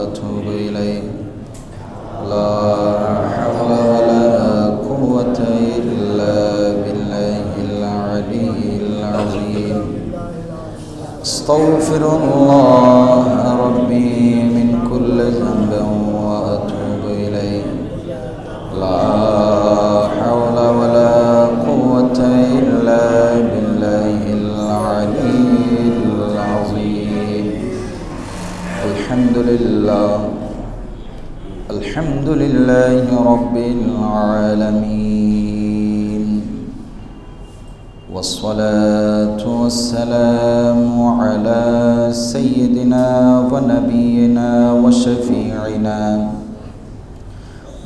وأتوب إليه لا حول ولا قوة إلا بالله العلي العظيم أستغفر الله ربي من كل ذنب وأتوب إليه لا حول ولا قوة إلا بالله العلي العظيم الحمد لله رب العالمين والصلاة والسلام على سيدنا ونبينا وشفيعنا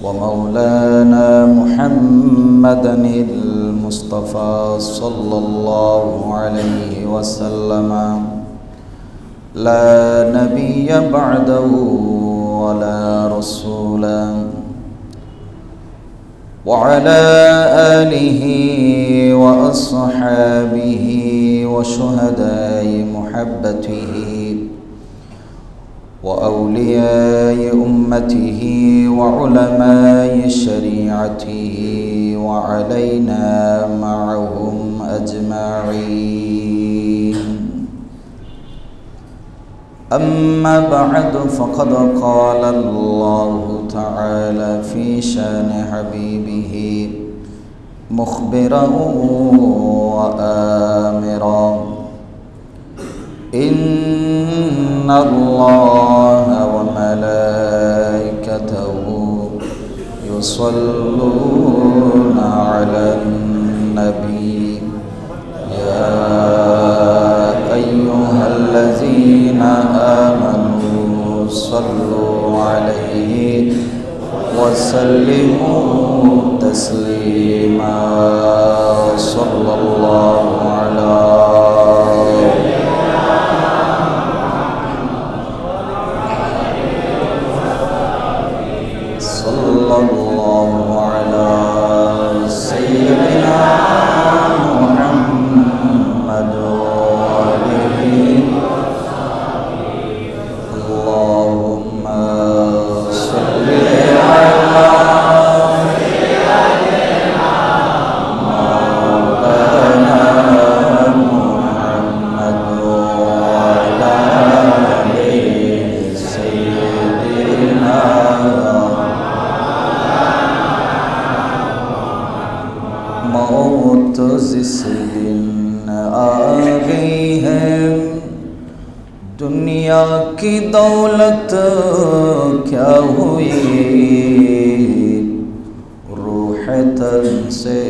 ومولانا محمد المصطفى صلى الله عليه وسلم لا نبي بعده ولا رسولا وعلى آله وأصحابه وشهداء محبته وأولياء أمته وعلماء شريعته وعلينا معهم أجمعين أما بعد فقد قال الله تعالى في شان حبيبه مخبرا وآمرا إن الله وملائكته يصلون على النبي يا أيها الذين آمنوا صلوا عليه وسلموا تسليما صلى الله على سيدنا محمد وآله اللهم صل على مولانا محمد وعلى آل سيدنا मौत जिस दिन आ गई है दुनिया की दौलत क्या हुई रूह तन से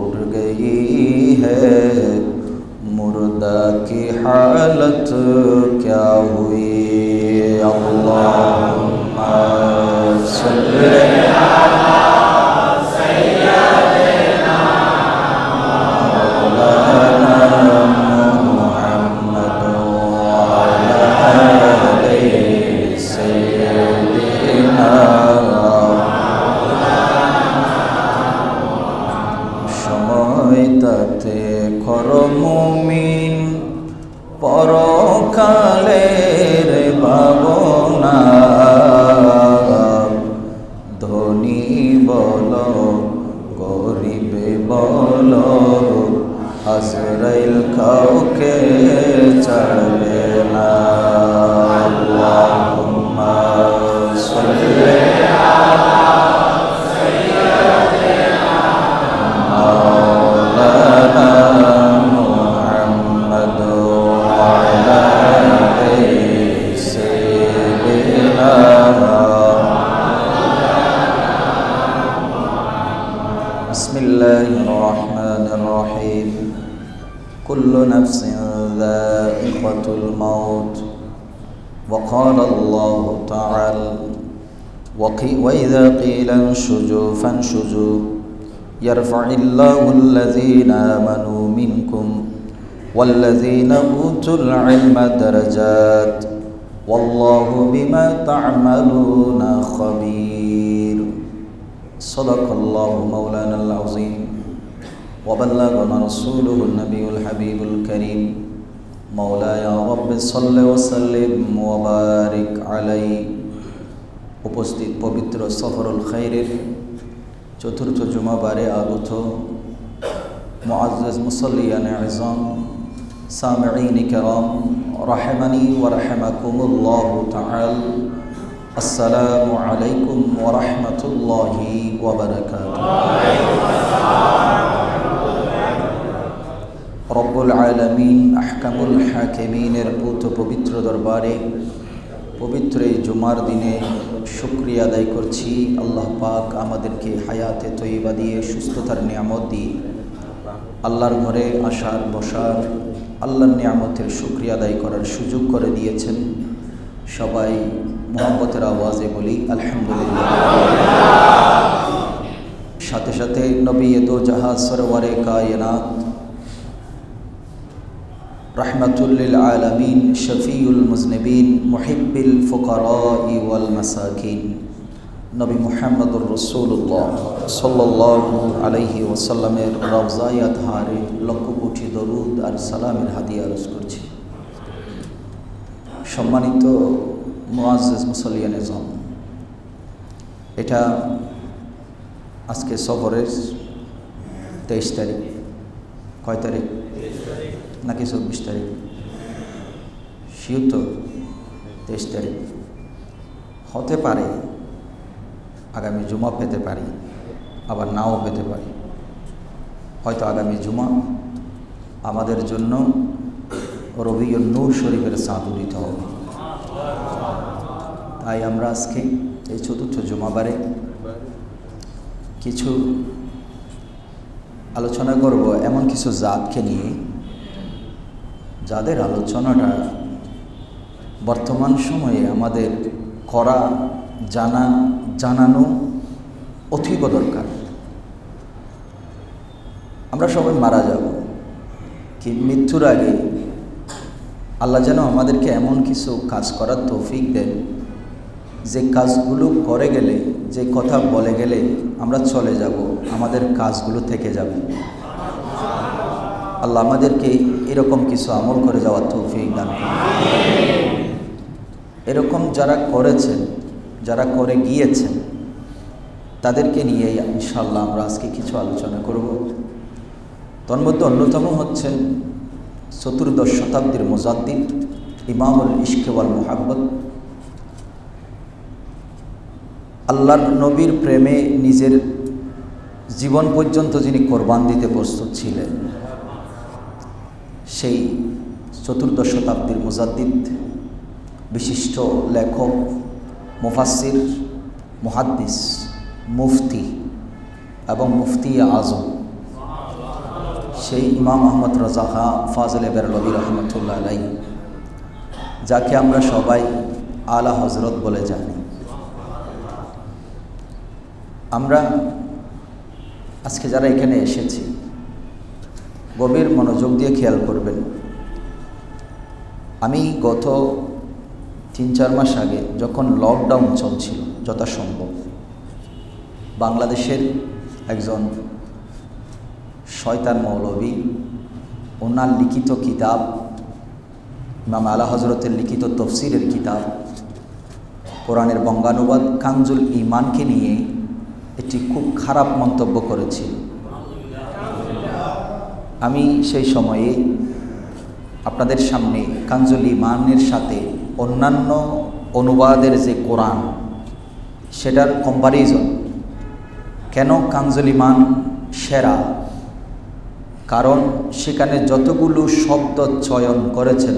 उड़ गई है मुर्दा की हालत क्या हुई अल्लाहुम्मा सल्ली পরকালের ভাবনা ধনী বল গরিবে বল আজরাইল কাউকে ছাড়বে না আল্লাহুম্মা সাল্লি كل نفس ذائقة الموت وقال الله تعالى وإذا قيل انشزوا فانشزوا يرفع الله الذين آمنوا منكم والذين أوتوا العلم درجات والله بما تعملون خبير صدق الله مولانا العظيم وبلغنا رسوله النبي الحبيب الكريم مولاي رب صل وسلم وبارك عليه উপস্থিত পবিত্র সফরুল খাইরের চতুর্থ জুমাবারে আগত মুআজ্জাজ মুসাল্লিয়ান আযম সামিঈন কিরাম রাহিমানি ওয়া রাহিমাকুমুল্লাহু তাআলা আসসালামু আলাইকুম ওয়া রাহমাতুল্লাহি ওয়া বারাকাতুহু। রব্বুল আলামিন আহকামুল হাকিমিনের পুত পবিত্র দরবারে পবিত্র এই জুমার দিনে শুকরিয়া আদায় করছি। আল্লাহ পাক আমাদেরকে হায়াতে তৈয়বা দিয়ে সুস্থতার নিয়ামত দিয়ে আল্লাহর ঘরে আসার বসার আল্লাহর নিয়ামতের শুকরিয়া আদায় করার সুযোগ করে দিয়েছেন। সবাই মুহাব্বতের আওয়াজে বলি আলহামদুলিল্লাহ। সাথে সাথে নবী দো জাহাজ সরওয়ারে কায়নাত রহমাতুল্লিল আলামিন শফিউল মুজনিবিন মুহিব্বিল ফুকারাই ওয়াল মাসাকিন নবী মুহাম্মদুর রাসূলুল্লাহ সাল্লাল্লাহু আলাইহি ওয়াসাল্লামের রওজায়ে আতহারে লক্ষ কোটি দরুদ আর সালামের হাদিয়া আরজ করছি। সম্মানিত মুআজ্জাজ মুসাল্লিয়ান আযম, এটা আজকে সফরের 23 তারিখ। কয় তারিখ? নাকি 24 তারিখ? শিওর তো 23 তারিখ। হতে পারে আগামী জুমা পেতে পারি, আবার নাও পেতে পারি। হয়তো আগামী জুমা আমাদের জন্য রবিউন নূর শরীফের চাঁদ উদিত হবে। তাই আমরা আজকে এই চতুর্থ জুমাবারে কিছু আলোচনা করব এমন কিছু জাতকে নিয়ে, যাদের আলোচনাটা বর্তমান সময়ে আমাদের করা জানানো অতীব দরকার। আমরা সবাই মারা যাব, কি মৃত্যুর আগে আল্লাহ যেন আমাদেরকে এমন কিছু কাজ করার তৌফিক দেন, যে কাজগুলো করে গেলে, যে কথা বলে গেলে আমরা চলে যাব, আমাদের কাজগুলো থেকে যাবে। আল্লাহ আমাদেরকে এরকম কিছু আমল করে যাওয়ার তৌফিক দান করুন। এরকম যারা করেছেন, যারা করে গিয়েছেন, তাদেরকে নিয়ে ইনশাআল্লাহ আমরা আজকে কিছু আলোচনা করব। তন্মধ্যে অন্যতম হচ্ছেন চতুর্দশ শতাব্দীর মুজাদ্দিদ ইমামুল ইশক ওয়াল মুহাব্বত, আল্লাহর নবীর প্রেমে নিজের জীবন পর্যন্ত যিনি কোরবান দিতে প্রস্তুত ছিলেন, সেই চতুর্দশ শতাব্দীর মুজাদ্দিদ, বিশিষ্ট লেখক, মুফাসসির, মুহাদ্দিস, মুফতি এবং মুফতি আজম, সেই ইমাম আহমদ রাজা খাঁ ফাজলে বেরলভী রহমতুল্লাহ আলাইহি, যাকে আমরা সবাই আলা হজরত বলে জানি। আমরা আজকে যারা এখানে এসেছি, গভীর মনোযোগ দিয়ে খেয়াল করবেন। আমি গত 3-4 মাস আগে যখন লকডাউন চলছিল, যথাসম্ভব বাংলাদেশের একজন শয়তান মৌলবী, ওনার লিখিত কিতাব, ইমাম আলা হজরতের লিখিত তফসিরের কিতাব, কোরআনের বঙ্গানুবাদ কানজুল ঈমানকে নিয়ে একটি খুব খারাপ মন্তব্য করেছি। আমি সেই সময়ে আপনাদের সামনে কানজুল ঈমানের সাথে অন্যান্য অনুবাদের যে কোরআন, সেটার কম্পারিজন, কেন কানজুল ঈমান সেরা, কারণ সেখানে যতগুলো শব্দ চয়ন করেছেন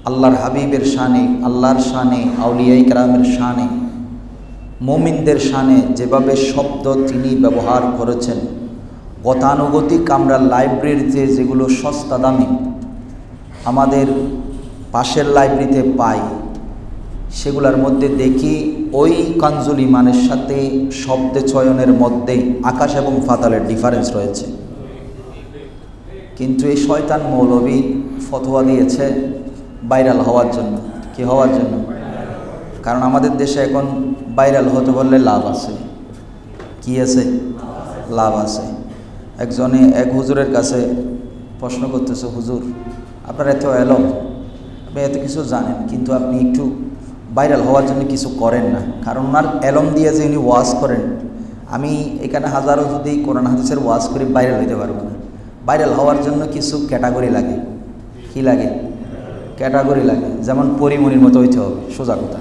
আল্লাহর হাবিবের শানে, আল্লাহর শানে, আউলিয়ায়ে কেরামের শানে, মুমিনদের শানে যেভাবে শব্দ তিনি ব্যবহার করেছেন, গতানুগতিক আমরা লাইব্রেরিতে যেগুলো সস্তা দামে আমাদের পাশের লাইব্রেরিতে পাই, সেগুলোর মধ্যে দেখি ওই কানজুল ঈমানের সাথে শব্দে চয়নের মধ্যে আকাশ এবং পাতালের ডিফারেন্স রয়েছে। কিন্তু এই শয়তান মৌলবী ফতোয়া দিয়েছে ভাইরাল হওয়ার জন্য। কি হওয়ার জন্য? কারণ আমাদের দেশে এখন ভাইরাল হতে বললে লাভ আছে। কি আছে? লাভ আছে। এক হুজুরের কাছে প্রশ্ন করতেছে, হুজুর আপনার এত এলম, আপনি এত কিছু জানেন, কিন্তু আপনি একটু ভাইরাল হওয়ার জন্য কিছু করেন না। কারণ ওনার এলম দিয়ে যে উনি ওয়াজ করেন, আমি এখানে হাজারো যদি কোরআন হাদিসের ওয়াজ করি ভাইরাল হইতে পারবো না। ভাইরাল হওয়ার জন্য কিছু ক্যাটাগরি লাগে। কি লাগে? ক্যাটাগরি লাগে। যেমন পরিমণির মতো হইতে হবে, সোজা কথা,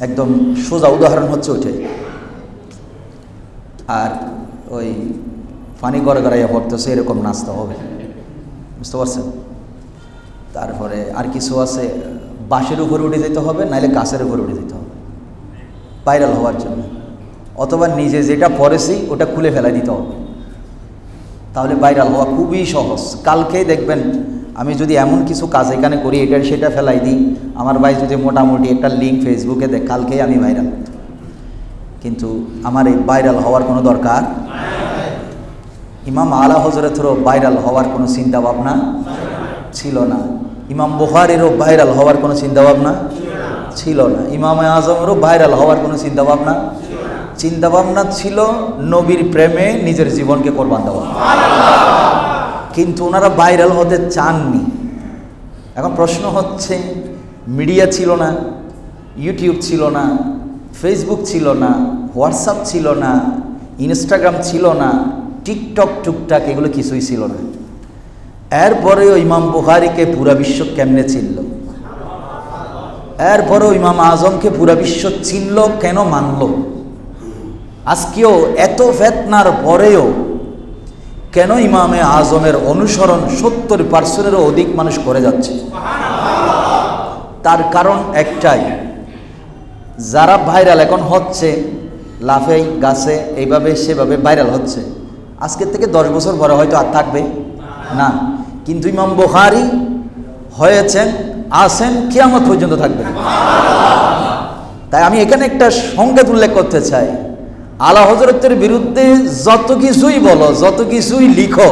একদম সোজা উদাহরণ হচ্ছে ওইটাই। আর ওই পানি গড়ে গড়াইয়া পড়তেছে এরকম নাচতে হবে, বুঝতে পারছেন? তারপরে আর কিছু আছে, বাঁশের উপরে উঠে যেতে হবে, নাহলে গাছের উপরে উঠে যেতে হবে ভাইরাল হওয়ার জন্য। অথবা নিজে যেটা পড়েছি ওটা খুলে ফেলাই দিতে হবে, তাহলে ভাইরাল হওয়া খুবই সহজ। কালকেই দেখবেন আমি যদি এমন কিছু কাজ এখানে করি, এটা সেটা ফেলাই দিই, আমার ভাই যদি মোটামুটি একটা লিঙ্ক ফেসবুকে দেখ, কালকেই আমি ভাইরাল। কিন্তু আমার এই ভাইরাল হওয়ার কোনো দরকার। ইমাম আলা হজরতেরও ভাইরাল হওয়ার কোনো চিন্তা ভাবনা ছিল না। ইমাম বুখারীরও ভাইরাল হওয়ার কোনো চিন্তা ভাবনা ছিল না। ইমাম আজমেরও ভাইরাল হওয়ার কোনো চিন্তা ভাবনা ছিল নবীর প্রেমে নিজের জীবনকে কোরবান দেওয়া। কিন্তু ওনারা ভাইরাল হতে চাননি। এখন প্রশ্ন হচ্ছে, মিডিয়া ছিল না, ইউটিউব ছিল না, ফেসবুক ছিল না, হোয়াটসঅ্যাপ ছিল না, ইনস্টাগ্রাম ছিল না, টিকটক টুকটাক এগুলো কিছুই ছিল না। এরপরেও ইমাম বুখারীকে পুরা বিশ্ব কেমনে চিনল? এরপরেও ইমাম আজমকে পুরা বিশ্ব চিনল, কেন মানল? আজকেও এত ফিতনার পরেও কেন ইমামে আজমের অনুসরণ 70%-এরও অধিক মানুষ করে যাচ্ছে? তার কারণ একটাই, যারা ভাইরাল এখন হচ্ছে, লাফেই গাছে এইভাবে সেভাবে ভাইরাল হচ্ছে, আজকের থেকে 10 বছর পরে হয়তো আর থাকবে না। কিন্তু ইমাম বুখারী হয়েছেন, আছেন, কিয়ামত পর্যন্ত থাকবেন। তাই আমি এখানে একটা সংকেত উল্লেখ করতে চাই, আলা হজরতের বিরুদ্ধে যত কিছুই বলো, যত কিছুই লিখো,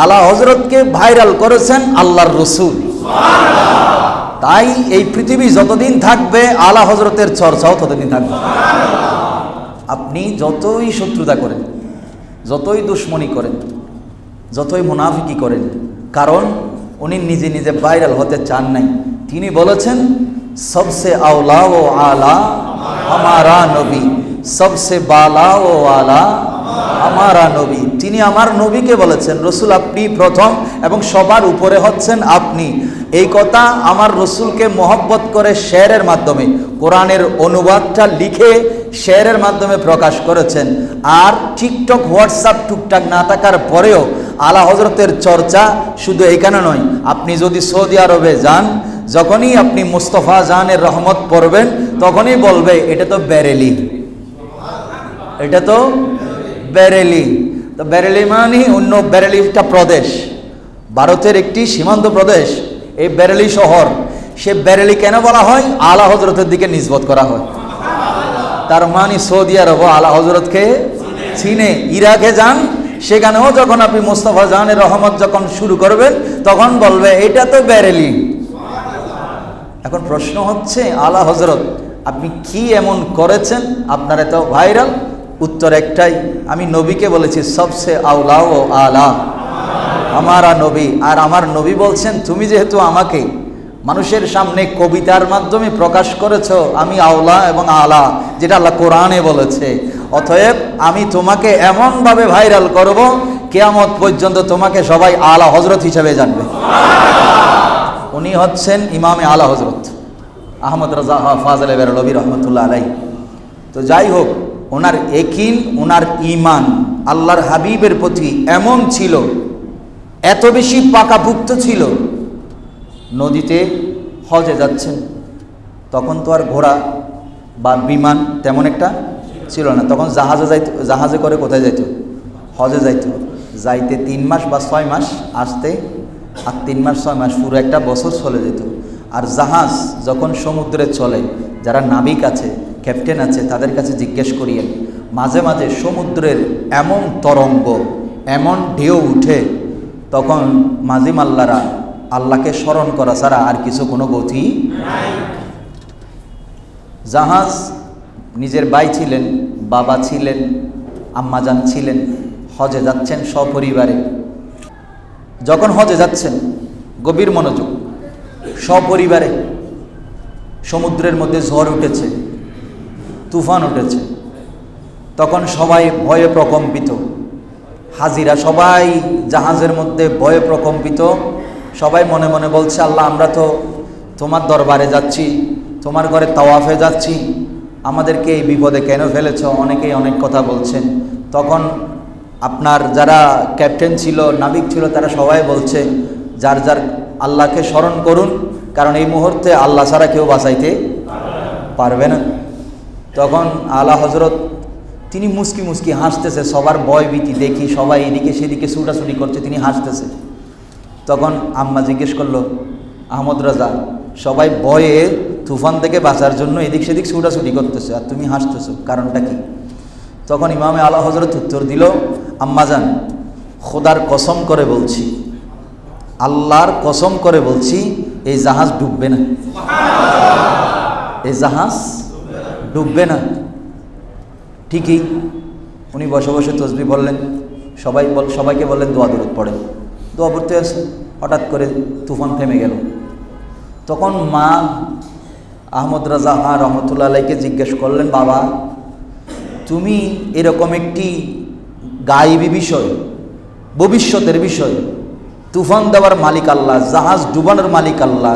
আলা হজরতকে ভাইরাল করেছেন আল্লাহর রসুল। তাই এই পৃথিবী যতদিন থাকবে আলা হজরতের চর্চাও ততদিন থাকবে। আপনি যতই শত্রুতা করেন, যতই দুশ্মনী করেন, যতই মুনাফিকি করেন, কারণ উনি নিজে নিজে ভাইরাল হতে চান নাই। তিনি বলেছেন, সবসে আওলা ও আলা আমারা নবী, সবসে বালা ও আলা আমারা নবী। তিনি আমার নবীকে বলেছেন, রসুল আপনি প্রথম এবং সবার উপরে হচ্ছেন আপনি। এই কথা আমার রসুলকে মহব্বত করে শেরের মাধ্যমে, কোরআনের অনুবাদটা লিখে শেরের মাধ্যমে প্রকাশ করেছেন। আর টিকটক হোয়াটসঅ্যাপ টুকটাক না থাকার পরেও আলা হজরতের চর্চা শুধু এখানে নয়, আপনি যদি সৌদি আরবে যান, যখনই আপনি মুস্তফা জানের রহমত পড়বেন, তখনই বলবে এটা তো বেরেলি, এটা তো বেরেলি। তো বেরেলি মানে অন্য বেরেলিটা প্রদেশ, ভারতের একটি সীমান্ত প্রদেশ, এই বেরেলি শহর। সে বেরেলি কেন বলা হয়? আলা হজরতের দিকে নিসবত করা হয়। তার মানে সৌদি আরব আলা হজরতকে চিনে। ইরাকে যান, সেখানেও যখন আপনি মুস্তফা জানের রহমত যখন শুরু করবেন, তখন বলবে এটা তো বেরেলি। এখন প্রশ্ন হচ্ছে, আলা হজরত আপনি কি এমন করেছেন আপনার এত ভাইরাল? উত্তর একটাই, আমি নবীকে বলেছি সবসে আওলা ও আলা আমারা নবী। আর আমার নবী বলছেন, তুমি যেহেতু আমাকে মানুষের সামনে কবিতার মাধ্যমে প্রকাশ করেছ, আমি আওলা এবং আলা, যেটা আল্লাহ কোরআনে বলেছে, অতএব আমি তোমাকে এমনভাবে ভাইরাল করব, কিয়ামত পর্যন্ত তোমাকে সবাই আলা হজরত হিসেবে জানবে। উনি হচ্ছেন ইমামে আলা হজরত আহমদ রাজা ফাজলে বেরলভী রহমতুল্লাহ আলাই। তো যাই হোক, ওনার একিন, ওনার ইমান আল্লাহর হাবিবের প্রতি এমন ছিল, এত বেশি পাকাপুক্ত ছিল, নদীতে হজে যাচ্ছেন, তখন তো আর ঘোড়া বা বিমান তেমন একটা ছিল না, তখন জাহাজে করে কোথায় যাইত? হজে যাইতে 3 মাস বা 6 মাস, আসতে আর 3 মাস 6 মাস, পুরো একটা বছর চলে যেত। আর জাহাজ যখন সমুদ্রে চলে, যারা নাবিক আছে, ক্যাপ্টেন আছে, তাদের কাছে জিজ্ঞেস করিয়েন, মাঝে মাঝে সমুদ্রের এমন তরঙ্গ, এমন ঢেউ উঠে, তখন মাঝি মাল্লারা আল্লাহকে স্মরণ করা ছাড়া আর কিছু কোনো গতি নাই। জাহাজ, নিজের ভাই ছিলেন, বাবা ছিলেন, আম্মাজান ছিলেন, হজে যাচ্ছেন সপরিবারে। যখন হজে যাচ্ছেন, গভীর মনোযোগ। সপরিবারে সমুদ্রের মধ্যে ঝড় উঠেছে, তুফান উঠেছে। তখন সবাই ভয়ে প্রকম্পিত, হাজিরা সবাই জাহাজের মধ্যে ভয়ে প্রকম্পিত। সবাই মনে মনে বলছে, আল্লাহ আমরা তো তোমার দরবারে যাচ্ছি, তোমার ঘরে তাওয়াফে যাচ্ছি, আমাদেরকে এই বিপদে কেন ফেলেছ? অনেকেই অনেক কথা বলছেন। তখন আপনার যারা ক্যাপ্টেন ছিল, নাবিক ছিল, তারা সবাই বলছে যার যার আল্লাহকে স্মরণ করুন, কারণ এই মুহূর্তে আল্লাহ ছাড়া কেউ বাঁচাইতে পারবে না। তখন আলা হজরত তিনি মুস্কি মুস্কি হাসতেছে, সবার ভয় ভীতি দেখি, সবাই এদিকে সেদিকে ছুটাছুটি করছে, তিনি হাসতেছে। তখন আম্মা জিজ্ঞেস করলো, আহমদ রাজা, সবাই ভয়ে তুফান থেকে বাঁচার জন্য এদিক সেদিক ছুটাছুটি করতেছে, আর তুমি হাসতেছো, কারণটা কি? তখন ইমামে আলা হজরত উত্তর দিল, আম্মাজান, খোদার কসম করে বলছি, আল্লাহর কসম করে বলছি, এই জাহাজ ডুববে না, এই জাহাজ ডুববে না। ঠিকই উনি বসে বসে তসবিহ বললেন, সবাইকে বললেন দোয়া দরুদ পড়েন। দোয়া পড়তে আসে, হঠাৎ করে তুফান থেমে গেল। তখন মা আহমদ রাজা রহমতুল্লাহ আলাইকে জিজ্ঞেস করলেন, বাবা তুমি এরকম একটি গায়েবী বিষয়, ভবিষ্যতের বিষয়, তুফান দেওয়ার মালিক আল্লাহ, জাহাজ ডুবানোর মালিক আল্লাহ,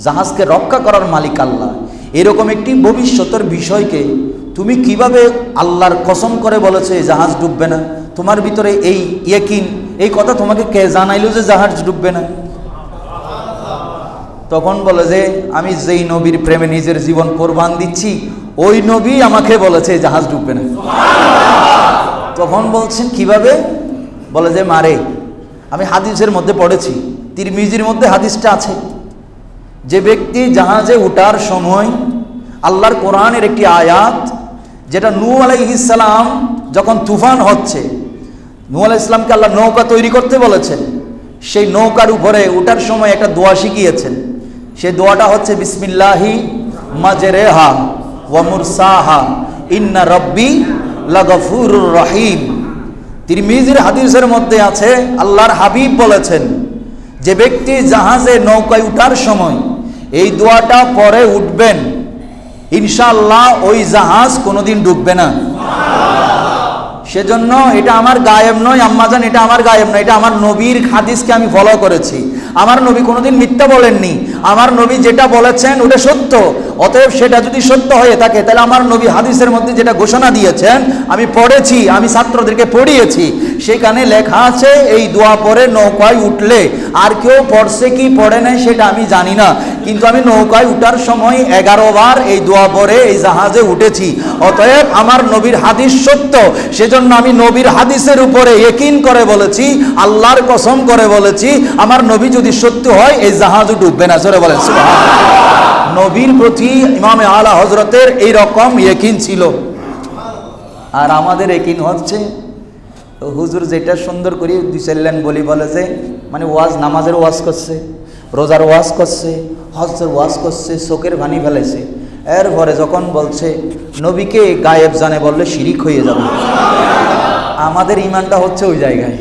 জাহাজকে রক্ষা করার মালিক আল্লাহ, এরকম একটি ভবিষ্যতের বিষয়কে তুমি কিভাবে আল্লাহর কসম করে বলেছে জাহাজ ডুববে না? তোমার ভিতরে এই ইয়াকিন, এই কথা তোমাকে কে জানাইলো যে জাহাজ ডুববে না? তখন বলে যে আমি যেই নবীর প্রেমে নিজের জীবন কোরবান দিচ্ছি, ওই নবী আমাকে বলেছে জাহাজ ডুববে না। তখন বলছেন কিভাবে? বলে যে মারে, আমি হাদিসের মধ্যে পড়েছি, তিরমিজির মধ্যে হাদিসটা আছে, যে ব্যক্তি জাহাজে ওঠার সময় আল্লাহর কোরআনের একটি আয়াত, যেটা নূহ আলাইহিস সালাম যখন তুফান হচ্ছে, নূহ আলাইহিস সালামকে আল্লাহ নৌকা তৈরি করতে বলেছেন, সেই নৌকার উপরে ওঠার সময় একটা দোয়া শিখিয়েছেন। সেই দোয়াটা হচ্ছে বিসমিল্লাহি মাজরেহা ওয়া মুরসাহা ইন্না রব্বি লাগফুরুর রহিম। তিরমিজির হাদিসের মধ্যে আছে, আল্লাহর হাবিব বলেছেন, যে ব্যক্তি জাহাজে নৌকায় উঠার সময় এই দোয়াটা পরে উঠবেন, ইনশাআল্লাহ ওই জাহাজ কোনোদিন ডুববে না। সেজন্য এটা আমার গায়েব নয় আম্মাজান, এটা আমার গায়েব নয়, এটা আমার নবীর হাদিসকে আমি ফলো করেছি। আমার নবী কোনোদিন মিথ্যা বলেননি, আমার নবী যেটা বলেছেন ওটা সত্য। অতএব সেটা যদি সত্য হয়ে থাকে, তাহলে আমার নবী হাদিসের মধ্যে যেটা ঘোষণা দিয়েছেন আমি পড়েছি, আমি ছাত্রদেরকে পড়িয়েছি, সেখানে লেখা আছে এই দোয়া পরে নৌকায় উঠলে, আর কেউ পড়ছে কি পড়ে নাই সেটা আমি জানি না, কিন্তু আমি নৌকায় উঠার সময় 11 বার এই দোয়া পরে এই জাহাজে উঠেছি। অতএব আমার নবীর হাদিস সত্য, সেজন্য আমি নবীর হাদিসের উপরে ইয়াকিন করে বলেছি, আল্লাহর কসম করে বলেছি, আমার নবী যদি সত্য হয় এই জাহাজও ডুববে না। জোরে বলেন সুবহানাল্লাহ। নবীর প্রতি ইমামে আলা হযরতের এই রকম ইয়াকিন ছিল। আর আমাদের ইয়াকিন হচ্ছে হুজুর যেটা সুন্দর করে 2-4 লাইন বলে যে, মানে ওয়াজ, নামাজের ওয়াজ করছে, রোজার ওয়াজ করছে, হজের ওয়াজ করছে, চোখের ভানি ফেলেছে, এরপরে যখন বলছে নবীকে গায়েব জানে বললে শিরিক হয়ে যাবে। আমাদের ইমানটা হচ্ছে ওই জায়গায়,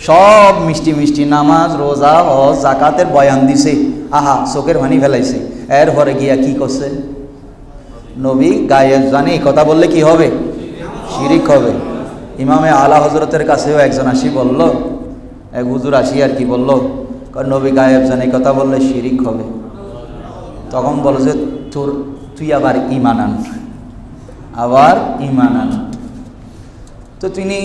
সব মিষ্টি মিষ্টি নামাজ, রোজা, হজ, যাকাতের বয়ান দিছে, আহা চোখের ভানি ফেলাইছে, এরপরে গিয়া কি করছে? নবী গায়েব জানে এই কথা বললে কি হবে? শিরিক হবে। ইমামে আলা হযরতের কাছেও একজন আসি বলল, এক হুজুর আসি আর কি বলল, নবী গায়েব জানে এই কথা বললে শিরিক হবে। তখন বলে যে তুই আবার ঈমান আন, আবার ঈমান আন। তো তিনি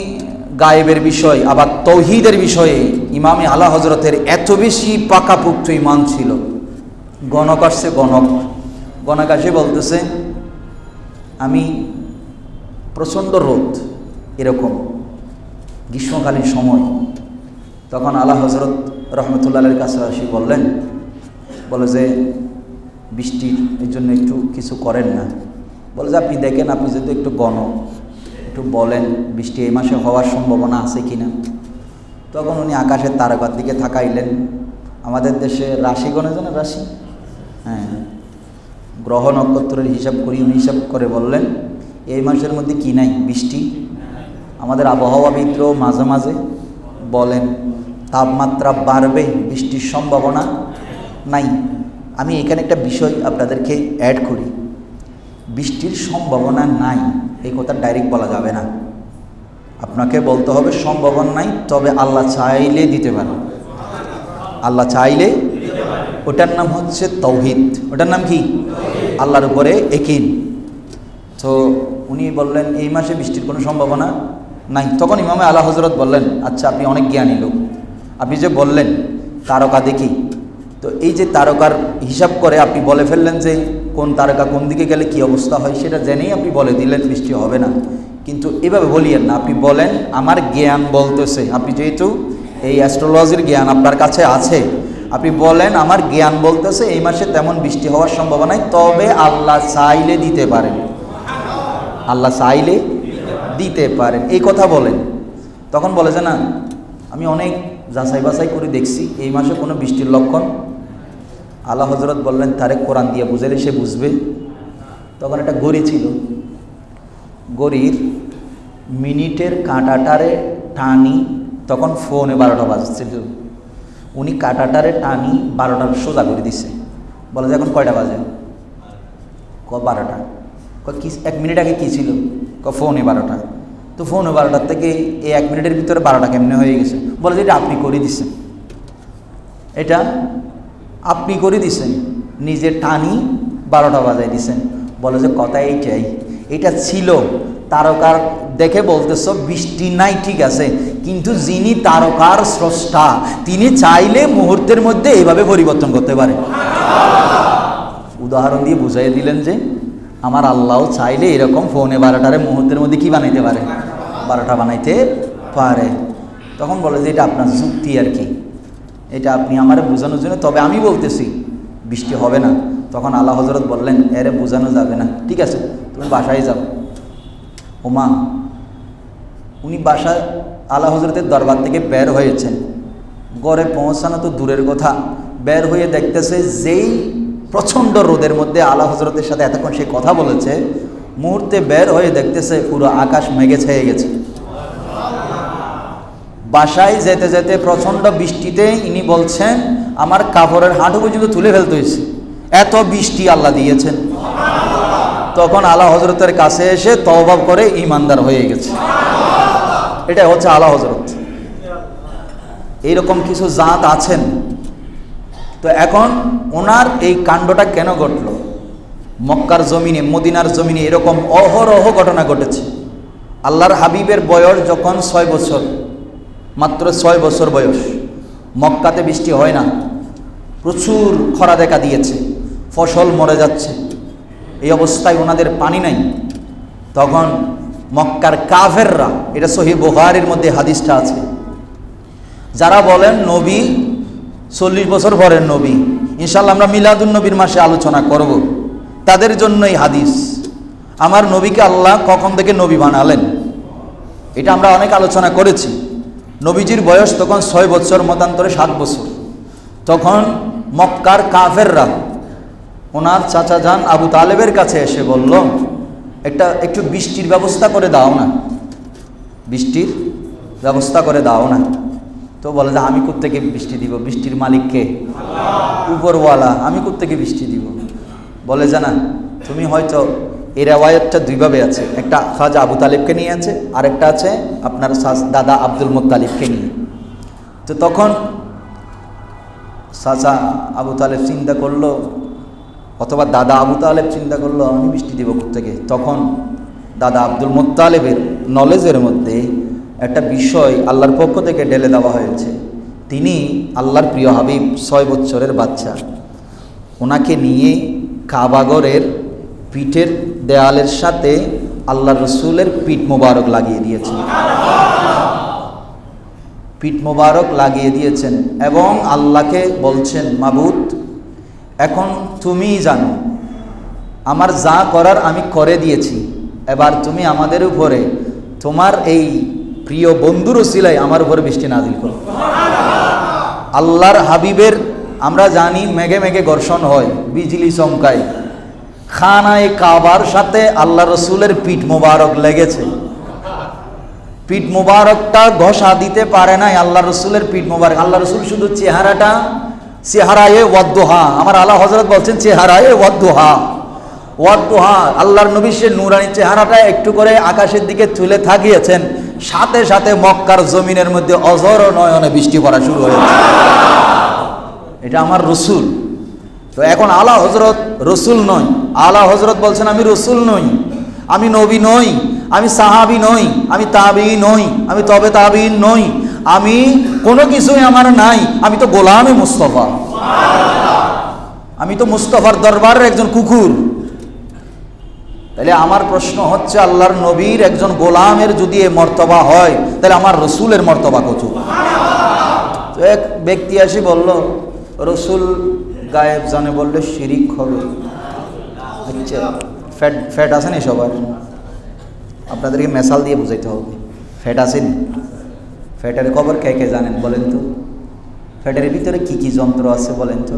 গায়েবের বিষয়, আবার তৌহিদের বিষয়ে ইমামে আলা হযরতের এত বেশি পাকাপুক্ত ঈমান ছিল। গণক আসছে, গণক আসে বলতেছে, আমি প্রচণ্ড রোদ, এরকম গ্রীষ্মকালীন সময়, তখন আলা হযরত রহমতুল্লাহের কাছে আসি বললেন, বলে যে বৃষ্টির এই জন্য একটু কিছু করেন না। বলে যে আপনি দেখেন, আপনি যদি একটু একটু বলেন বৃষ্টি এই মাসে হওয়ার সম্ভাবনা আছে কিনা। তখন উনি আকাশের তারকার দিকে তাকাইলেন। আমাদের দেশে রাশি গণে জানা, রাশি, হ্যাঁ, গ্রহ নক্ষত্রের হিসাব করি, উনি হিসাব করে বললেন এই মাসের মধ্যে কি নাই? বৃষ্টি। আমাদের আবহাওয়াবিদরাও মাঝে মাঝে বলেন, তাপমাত্রা বাড়বে, বৃষ্টির সম্ভাবনা নাই। আমি এখানে একটা বিষয় আপনাদেরকে অ্যাড করি, বৃষ্টির সম্ভাবনা নাই এই কথা ডাইরেক্ট বলা যাবে না, আপনাকে বলতে হবে সম্ভাবনা নাই, তবে আল্লাহ চাইলে দিতে পারে। আল্লাহ চাইলে, ওটার নাম হচ্ছে তাওহীদ। ওটার নাম কি? আল্লাহর উপরে ইয়াকিন। তো উনি বললেন এই মাসে বৃষ্টির কোনো সম্ভাবনা নাই। তখন ইমামে আলা হযরত বললেন, আচ্ছা আপনি অনেক জ্ঞানী লোক, আপনি যে বললেন তারকা দেখি, তো এই যে তারকার হিসাব করে আপনি বলে ফেললেন যে কোন তারকা কোন দিকে গেলে কি অবস্থা হয়, সেটা জেনেই আপনি বলে দিলেন বৃষ্টি হবে না। কিন্তু এভাবে বলিয়েন না, আপনি বলেন আমার জ্ঞান বলতেছে, আপনি যেহেতু এই অ্যাস্ট্রোলজির জ্ঞান আপনার কাছে আছে, আপনি বলেন আমার জ্ঞান বলতেছে এই মাসে তেমন বৃষ্টি হওয়ার সম্ভাবনা নাই, তবে আল্লাহ চাইলে দিতে পারেন। আল্লাহ চাইলে দিতে পারেন, এই কথা বলেন। তখন বলে যে না, আমি অনেক যাচাই বাছাই করে দেখছি এই মাসে কোনো বৃষ্টির লক্ষণ। আলা হযরত বললেন তারে কোরআন দিয়ে বুঝাইলে সে বুঝবে। তখন একটা গড়ি ছিল, গড়ির মিনিটের কাঁটাটারে টানি, তখন ফোনে 12টা বাজছিল, উনি কাঁটাটারে টানি 12টার সোজা করে দিছে। বলে যে এখন কয়টা বাজে? 12টা। কি 1 মিনিট আগে কী ছিল? ফোনে 12টা। তো ফোনে 12টার থেকে এই 1 মিনিটের ভিতরে 12টা কেমনে হয়ে গেছে? বলে যে এটা আপনি করে দিচ্ছেন, এটা আপনি করে দিছেন, নিজে টানি 12টা বাজাই দিছেন। বলে যে কথা এইটাই, এটা ছিল তারকার দেখে বলতেছ বৃষ্টি নাই, ঠিক আছে, কিন্তু যিনি তারকার স্রষ্টা তিনি চাইলে মুহূর্তের মধ্যে এইভাবে পরিবর্তন করতে পারে। উদাহরণ দিয়ে বুঝাই দিলেন যে আমার আল্লাহও চাইলে এরকম ফোনে 12টারে মুহূর্তের মধ্যে কি বানাইতে পারে? 12টা বানাইতে পারে। তখন বলে যে এটা আপনার যুক্তি আর কি, এটা আপনি আমার বোঝানোর জন্য, তবে আমি বলতেছি বৃষ্টি হবে না। তখন আলা হযরত বললেন এরে বোঝানো যাবে না, ঠিক আছে তুমি বাসায় যাও। ওমা, উনি বাসায় আলা হযরতের দরবার থেকে বের হয়েছেন, ঘরে পৌঁছানো তো দূরের কথা, বের হয়ে দেখতেছে যেই প্রচণ্ড রোদের মধ্যে আলা হযরতের সাথে এতক্ষণ সে কথা বলেছে, মুহূর্তে বের হয়ে দেখতেছে পুরো আকাশ মেঘে ছেয়ে গেছে। বাসায় যেতে যেতে প্রচণ্ড বৃষ্টিতে ইনি বলছেন আমার কাপড়ের হাঁটু পর্যন্ত তুলে ফেলতে হয়েছে, এত বৃষ্টি আল্লাহ দিয়েছেন। তখন আলা হযরতের কাছে এসে তওবা করে ঈমানদার হয়ে গেছে। এটা হচ্ছে আলা হযরত। এইরকম কিছু জাত আছেন। তো এখন ওনার এই কাণ্ডটা কেন ঘটল? মক্কার জমিনে, মদিনার জমিনে এরকম অহরহ ঘটনা ঘটেছে। আল্লাহর হাবিবের বয়স যখন 6 বছর, মাত্র 6 বছর বয়স, মক্কাতে বৃষ্টি হয় না, প্রচুর খরা দেখা দিয়েছে, ফসল মরে যাচ্ছে, এই অবস্থায় ওনাদের পানি নাই। তখন মক্কার কাফেররা, এটা সহিহ বুখারীর মধ্যে হাদিসটা আছে, যারা বলেন নবী 40 বছর পরের নবী, ইনশাআল্লাহ আমরা মিলাদুন নবীর মাসে আলোচনা করব, তাদের জন্যই হাদিস। আমার নবীকে আল্লাহ কখন থেকে নবী বানালেন এটা আমরা অনেক আলোচনা করেছি। নবীজির বয়স তখন 6 বছর, মতান্তরে 7 বছর। তখন মক্কার কাফেররা ওনার চাচা যান আবু তালেবের কাছে এসে বলল একটু বৃষ্টির ব্যবস্থা করে দাও না, বৃষ্টির ব্যবস্থা করে দাও না। তো বলে যে আমি কোত্থেকে বৃষ্টি দিব, বৃষ্টির মালিক কে? উপরওয়ালা, আমি কোত্থেকে বৃষ্টি দিব? বলে যে না, তুমি হয়তো, এই রেওয়ায়াতটা দুইভাবে আছে, একটা খাজা আবু তালেবকে নিয়ে আছে, আর একটা আছে আপনার দাদা আব্দুল মুত্তালিবকে নিয়ে। তো তখন চাচা আবু তালেব চিন্তা করলো, অথবা দাদা আবু তালেব চিন্তা করলো আমি বৃষ্টি দিব কোত্থেকে। তখন দাদা আব্দুল মুত্তালিবের নলেজের মধ্যে একটা বিষয় আল্লাহর পক্ষ থেকে ঢেলে দেওয়া হয়েছে। তিনি আল্লাহর প্রিয় হাবিব, 6 বছরের বাচ্চা, ওনাকে নিয়ে কাবাগরের পিঠের দেয়ালের সাথে আল্লাহ রসুলের পিঠ মোবারক লাগিয়ে দিয়েছেন, পিঠ মোবারক লাগিয়ে দিয়েছেন, এবং আল্লাহকে বলছেন মাবুদ এখন তুমিই জানো, আমার যা করার আমি করে দিয়েছি, এবার তুমি আমাদের উপরে তোমার এই প্রিয় বন্ধুর উসিলায় আমার উপরে বৃষ্টি নাজিল করো। আল্লাহর হাবিবের আমরা জানি মেঘে মেঘে ঘর্ষণ হয়, বিজলি চমকায়, খানায়ে কাবার সাথে আল্লাহ রসুলের পিঠ মোবারক লেগেছে। পিঠ মোবারকটা ঘষা দিতে পারে নাই আল্লাহ রসুলের পিঠ মোবারক। আল্লাহ রসুল শুধু চেহারায়ে ওয়াদ্দুহা, আমার আলা হযরত বলছেন চেহারায়ে ওয়াদ্দুহা। আল্লাহর নবী সে নূরানি চেহারাটা একটু করে আকাশের দিকে তুলে থাকিয়েছেন, সাথে সাথে মক্কার জমিনের মধ্যে অজর নয়নে বৃষ্টি পড়া শুরু হয়েছে। এটা আমার রসুল। তো এখন আলা হযরত রসুল নয়, আলা হযরত বলছেন আমি রসুল নই, আমি নবী নই, আমি সাহাবী নই, আমি তাবিঈ নই, আমি তবে তাবিঈন নই, আমি কোনো কিছুই আমার নাই, আমি তো গোলামে মুস্তাফা, আমি তো মুস্তাফার দরবারের একজন কুকুর। তাহলে আমার প্রশ্ন হচ্ছে, আল্লাহর নবীর একজন গোলামের যদি এ মর্তবা হয়, তাহলে আমার রসুলের মর্তবা কত? তো এক ব্যক্তি আসি বলল, রসুল গায়েব জানে বললে শিরিক হবে। আচ্ছা, ফ্যাট আছে না সবার? আপনাদেরকে মেসাল দিয়ে বুঝাইতে হবে। ফ্যাট আছেন? ফ্যাটের খবর কে কে জানেন বলেন তো? ফ্যাটের ভিতরে কি কি যন্ত্র আছে বলেন তো?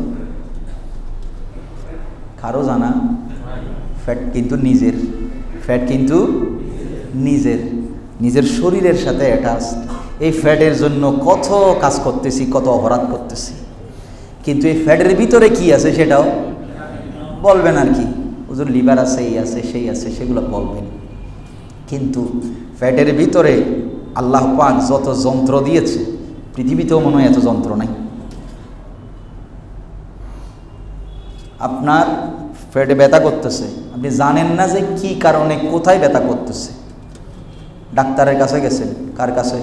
কারো জানা? ফ্যাট কিন্তু নিজের, ফ্যাট কিন্তু নিজের শরীরের সাথে অ্যাটাচ। এই ফ্যাটের জন্য কত কাজ করতেছি, কত অপরাধ করতেছি, কিন্তু এই ফ্যাটের ভিতরে কি আছে সেটাও বলবেন আর কি, হুজুর লিভার আছে, এই আছে, সেই আছে, সেগুলো বলবেন। কিন্তু ফ্যাটের ভিতরে আল্লাহ পাক যত যন্ত্র দিয়েছে, পৃথিবীতেও মনে হয় এত যন্ত্র নাই। আপনার পেটে ব্যথা করতেছে, আপনি জানেন না যে কি কারণে, কোথায় ব্যথা করতেছে। ডাক্তারের কাছে গেছেন, কার কাছে?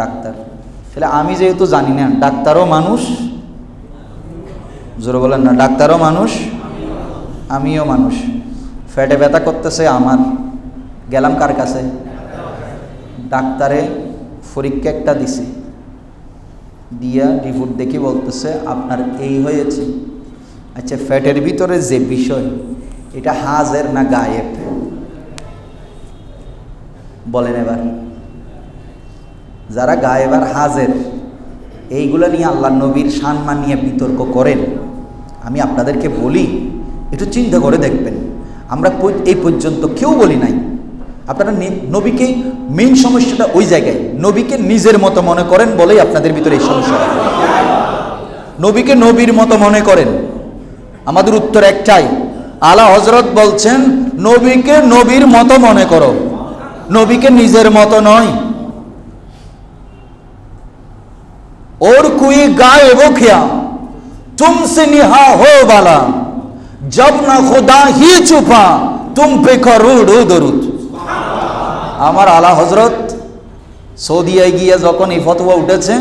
ডাক্তার। তাহলে আমি যেহেতু জানি না, ডাক্তারও মানুষ, জোরে বলেন না, ডাক্তারও মানুষ, আমিও মানুষ। পেটে ব্যথা করতেছে আমার, গেলাম কার কাছে? ডাক্তারে পরীক্ষা একটা দিছে, দিয়া রিপোর্ট দেখি বলতেছে আপনার এই হয়েছে। আচ্ছা, ফ্যাটের ভিতরে যে বিষয়, এটা হাজের না গায়েব বলেন এবার? যারা গায়েব আর হাজের এইগুলো নিয়ে আল্লাহ নবীর সম্মান নিয়ে বিতর্ক করেন, আমি আপনাদেরকে বলি একটু চিন্তা করে দেখবেন। আমরা এই পর্যন্ত কেউ বলি নাই। আপনারা নবীকে, মেইন সমস্যাটা ওই জায়গায়, নবীকে নিজের মতো মনে করেন বলেই আপনাদের ভিতরে এই সমস্যা। নবীকে নবীর মতো মনে করেন। আমাদের উত্তর একটাই, আলা হযরত বলছেন নবীকে নবীর মতো মনে করো, নবীকে নিজের মতো নয়। और कोई गाए वो क्या तुमसे निहा हो वाला जब ना खुदा ही छुपा तुम पे करोड़ो दरूद। আমার আলা হযরত সৌদিয়ায় গিয়ে যখন এই ফতোয়া উঠেছে,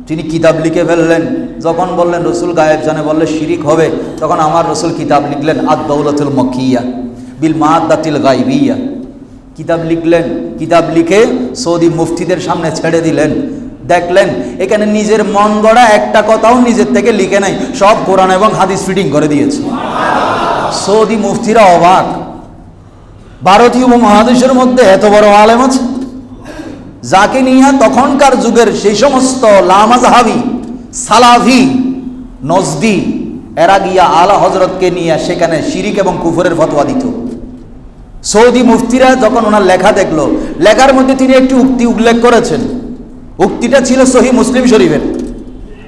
তিনি কিতাব লিখে ফেললেন। যখন বললেন রসুল গায়েব জানে বললে শিরিক হবে, তখন আমার রসুল কিতাব লিখলেন আদ-দাওলাতুল মক্কিয়া বিল মাদ্দাতিল গায়বিয়া। কিতাব লিখলেন, কিতাব লিখে সৌদি মুফতিদের সামনে ছেড়ে দিলেন। দেখলেন এখানে নিজের মন গড়া একটা কথাও নিজের থেকে লিখে নাই, সব কোরআন এবং হাদিস ফিটিং করে দিয়েছে। সৌদি মুফতিরা অবাক, ভারতীয় উপমহাদেশের মধ্যে এত বড় আলেম আছে, যাকে নিয়ে তখনকার যুগের সেই সমস্ত লামাযহাবি, সালাফি, নজদি এরা গিয়া আলা হযরতকে নিয়ে সেখানে শিরিক এবং কুফরের ফতোয়া দিত। সৌদি মুফতিরা যখন ওনার লেখা দেখলো, লেখার মধ্যে তিনি একটি উক্তি উল্লেখ করেছেন। উক্তিটা ছিল সহিহ মুসলিম শরীফের।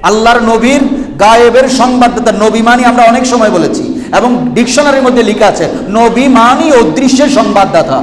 আল্লাহর নবীর গায়েবের সংবাদদাতা, নবী মানি আমরা অনেক সময় বলেছি, এবং ডিকশনারির মধ্যে লেখা আছে নবী মানি অদৃশ্যের সংবাদদাতা।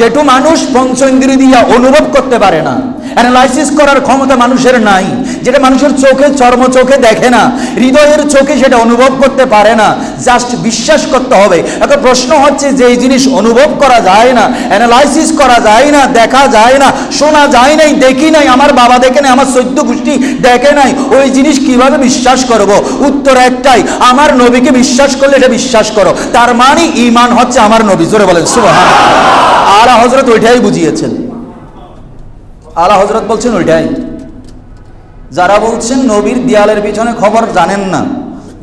যেটু মানুষ পঞ্চ ইন্দ্রিয় দিয়া অনুভব করতে পারে না, অ্যানালাইসিস করার ক্ষমতা মানুষের নাই, যেটা মানুষের চোখে, চর্ম চোখে দেখে না, হৃদয়ের চোখে সেটা অনুভব করতে পারে না, জাস্ট বিশ্বাস করতে হবে। এখন প্রশ্ন হচ্ছে যে এই জিনিস অনুভব করা যায় না, অ্যানালাইসিস করা যায় না, দেখা যায় না, শোনা যায় নাই, দেখি নাই, আমার বাবা দেখে নাই, আমার চৈদ্য গোষ্ঠী দেখে নাই, ওই জিনিস কিভাবে বিশ্বাস করব? উত্তর একটাই, আমার নবীকে বিশ্বাস করলে এটা বিশ্বাস করো। তার মানে ঈমান হচ্ছে আমার নবী। জোরে বলেন সুবহানাল্লাহ। আলা হযরত ওইটাই বুঝিয়েছেন। আলা হযরত বলছেন ওইটাই। যারা বলছেন নবীর দেয়ালের পিছনে খবর জানেন না,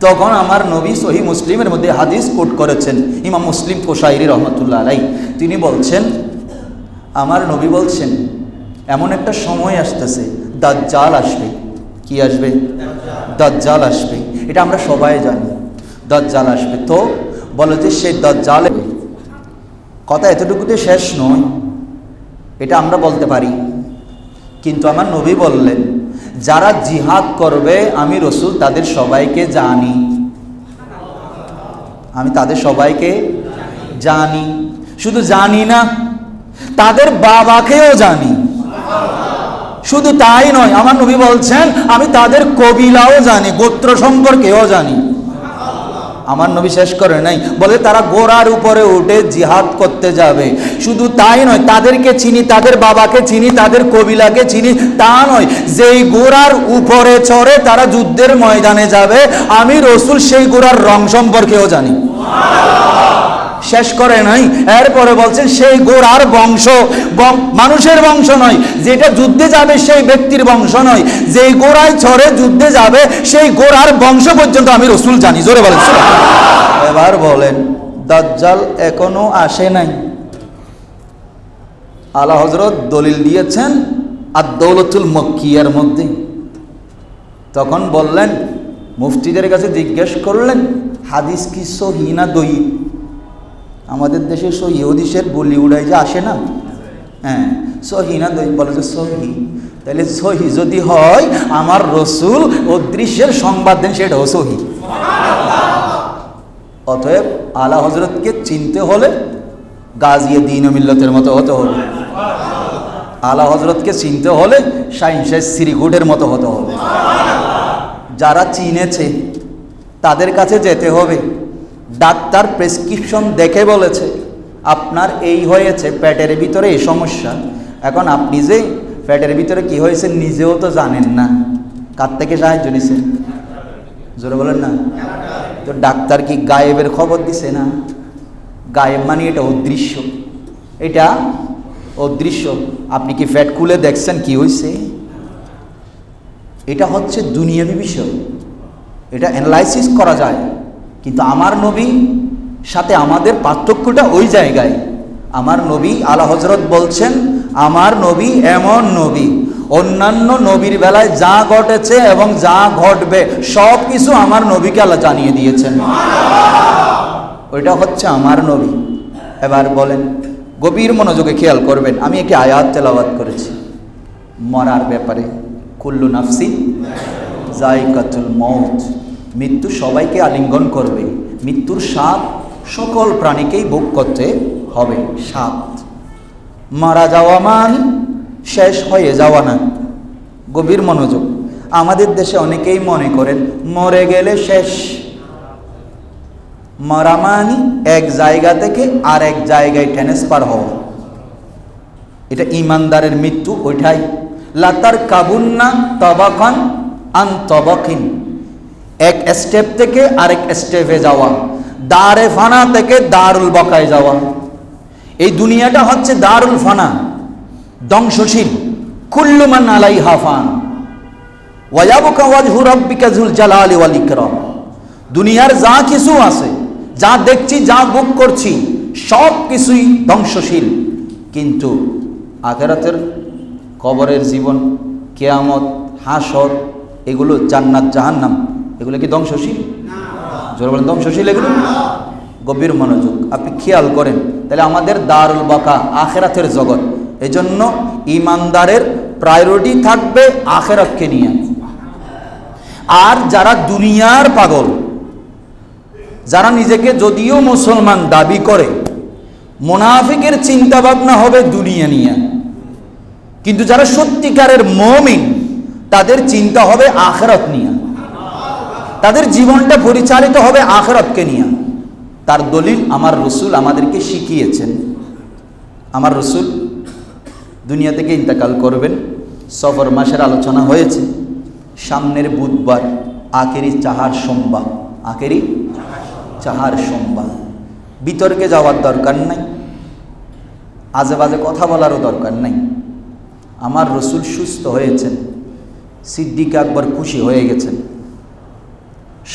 তখন আমার নবী সহিহ মুসলিমের মধ্যে হাদিস কোট করেছেন, ইমাম মুসলিম কোশাইরি রহমতুল্লাহ আলাইহি। তিনি বলছেন, আমার নবী বলছেন এমন একটা সময় আসতেছে, দাজ্জাল আসবে। কি আসবে? দাজ্জাল আসবে। এটা আমরা সবাই জানি, দাজ্জাল আসবে। তো বলে যে সেই দাজ্জাল, কথা এতটুকুতে শেষ নয়, এটা আমরা বলতে পারি, কিন্তু আমার নবী বললেন যারা জিহাদ করবে আমি রসুল তাদের সবাইকে জানি, আমি তাদের সবাইকে জানি। শুধু জানি না, তাদের বাবাকেও জানি। শুধু তাই নয়, আমার নবী বলছেন আমি তাদের কবিলাও জানি, গোত্র সম্পর্কেও জানি। আমার নবী শেষ করে নাই, বলে তারা ঘোড়ার উপরে উঠে জিহাদ করতে যাবে। শুধু তাই নয়, তাদেরকে চিনি, তাদের বাবাকে চিনি, তাদের কবিলাকে চিনি। তা নয়, যেই ঘোড়ার উপরে চড়ে তারা যুদ্ধের ময়দানে যাবে, আমি রসুল সেই ঘোড়ার রং সম্পর্কেও জানি। শেষ করে নাই, এরপরে বলছেন সেই ঘোড়ার বংশ মানুষের বংশ নয়, যেটা যুদ্ধে যাবে সেই ব্যক্তির বংশ নয়, যেই ঘোড়ায় চড়ে যুদ্ধে যাবে সেই ঘোড়ার বংশ পর্যন্ত আমি রসুল জানি। জোরে বলেন। এবার বলেন, দাজ্জাল এখনো আসে নাই। আলা হযরত দলিল দিয়েছেন আদ-দৌলাতুল মক্কিয়ার মধ্যে। তখন বললেন, মুফতিদের কাছে জিজ্ঞেস করলেন হাদিস কি সহিহ না দঈফ? আমাদের দেশে সহিহ হাদিসের বলি উড়াই যে আসে না, হ্যাঁ, সহিহ না দঈফ? বলে যে সহিহ। তাহলে সহিহ যদি হয়, আমার রসুল অদৃশ্যের সংবাদ দেন, সেটাও সহিহ। অতএব আলা হযরতকে চিনতে হলে গাজিয়ে দ্বীন ও মিল্লাতের মতো হতে হবে। আলা হযরতকে চিনতে হলে শাহিন শাহ শ্রীকুটের মতো হতে হবে। যারা চিনেছে তাদের কাছে যেতে হবে। ডাক্তার প্রেসক্রিপশন দেখে বলেছে আপনার এই হয়েছে, পেটের ভিতরে এই সমস্যা। এখন আপনি যে পেটের ভিতরে কি হয়েছে নিজেও তো জানেন না, কার থেকে সাহায্য নিছেন? জোরে বলেন না। তো ডাক্তার কি গায়েবের খবর দিছে না? গায়েব মানে এটা অদৃশ্য, এটা অদৃশ্য। আপনি কি পেট খুলে দেখছেন কি হয়েছে? এটা হচ্ছে দুনিয়াবি বিষয়, এটা অ্যানালাইসিস করা যায়। কিন্তু আমার নবী সাথে আমাদের পার্থক্যটা ওই জায়গায়। আমার নবী আলা হযরত বলছেন আমার নবী এমন নবী, অন্যান্য নবীর বেলায় যা ঘটেছে এবং যা ঘটবে সব কিছু আমার নবীকে আল্লাহ জানিয়ে দিয়েছেন। ওইটা হচ্ছে আমার নবী। এবার বলেন, গভীর মনোযোগে খেয়াল করবেন, আমি একটি আয়াত তেলাওয়াত করেছি মরার ব্যাপারে। কুল্লু নাফসিন যায়কাতুল মউত, মৃত্যু সবাইকে আলিঙ্গন করবে। মৃত্যুর স্বাদ সকল প্রাণীকেই ভোগ করতে হবে। স্বাদ, মারা যাওয়া মানে শেষ হয়ে যাওয়া না। গভীর মনোযোগ। আমাদের দেশে অনেকেই মনে করেন মরে গেলে শেষ। মরা মানে এক জায়গা থেকে আর এক জায়গায় ট্রান্সফার হওয়া। এটা ইমানদারের মৃত্যু ওইটাই। লাতার কাবুন্না তবাকান আন তবাকিন, এক স্টেপ থেকে আরেক স্টেপে যাওয়া, দারে ফানা থেকে দারুল বাকায় যাওয়া। এই দুনিয়াটা হচ্ছে দারুল ফানা, ধ্বংসশীল। কুল্লু মান আলাইহা ফান ওয়া ইয়াবকা ওয়াজহু রাব্বিকা যুল জালালি ওয়াল ইকরাম। দুনিয়ার যা কিছু আছে, যা দেখছি, যা ভোগ করছি, সব কিছুই ধ্বংসশীল। কিন্তু আখিরাতের কবরের জীবন, কিয়ামত, হাসর, এগুলো জান্নাত জাহান্নাম, এগুলো কি ধ্বংসশীল? জোরে বলেন, ধ্বংসশীল এগুলো? গভীর মনোযোগ, আপনি খেয়াল করেন। তাহলে আমাদের দারুল বাকা আখিরাতের জগৎ। এই জন্য ইমানদারের প্রায়োরিটি থাকবে আখিরাতকে নিয়ে। আর যারা দুনিয়ার পাগল, যারা নিজেকে যদিও মুসলমান দাবি করে, মুনাফিকের চিন্তা ভাবনা হবে দুনিয়া নিয়ে। কিন্তু যারা সত্যিকারের মুমিন, তাদের চিন্তা হবে আখিরাত নিয়ে। তাদের জীবনটা পরিচালিত হবে আখিরাতকে নিয়ে। তার দলিল আমার রসুল আমাদেরকে শিখিয়েছেন। আমার রসুল দুনিয়া থেকে ইন্তেকাল করবেন, সফর মাসের আলোচনা হয়েছে। সামনের বুধবার আখেরি চাহার সোমবার, আখেরি চাহার সোমবার। বিতর্কে যাওয়ার দরকার নাই, আজে বাজে কথা বলারও দরকার নাই। আমার রসুল সুস্থ হয়েছেন, সিদ্দিক আকবর খুশি হয়ে গেছেন।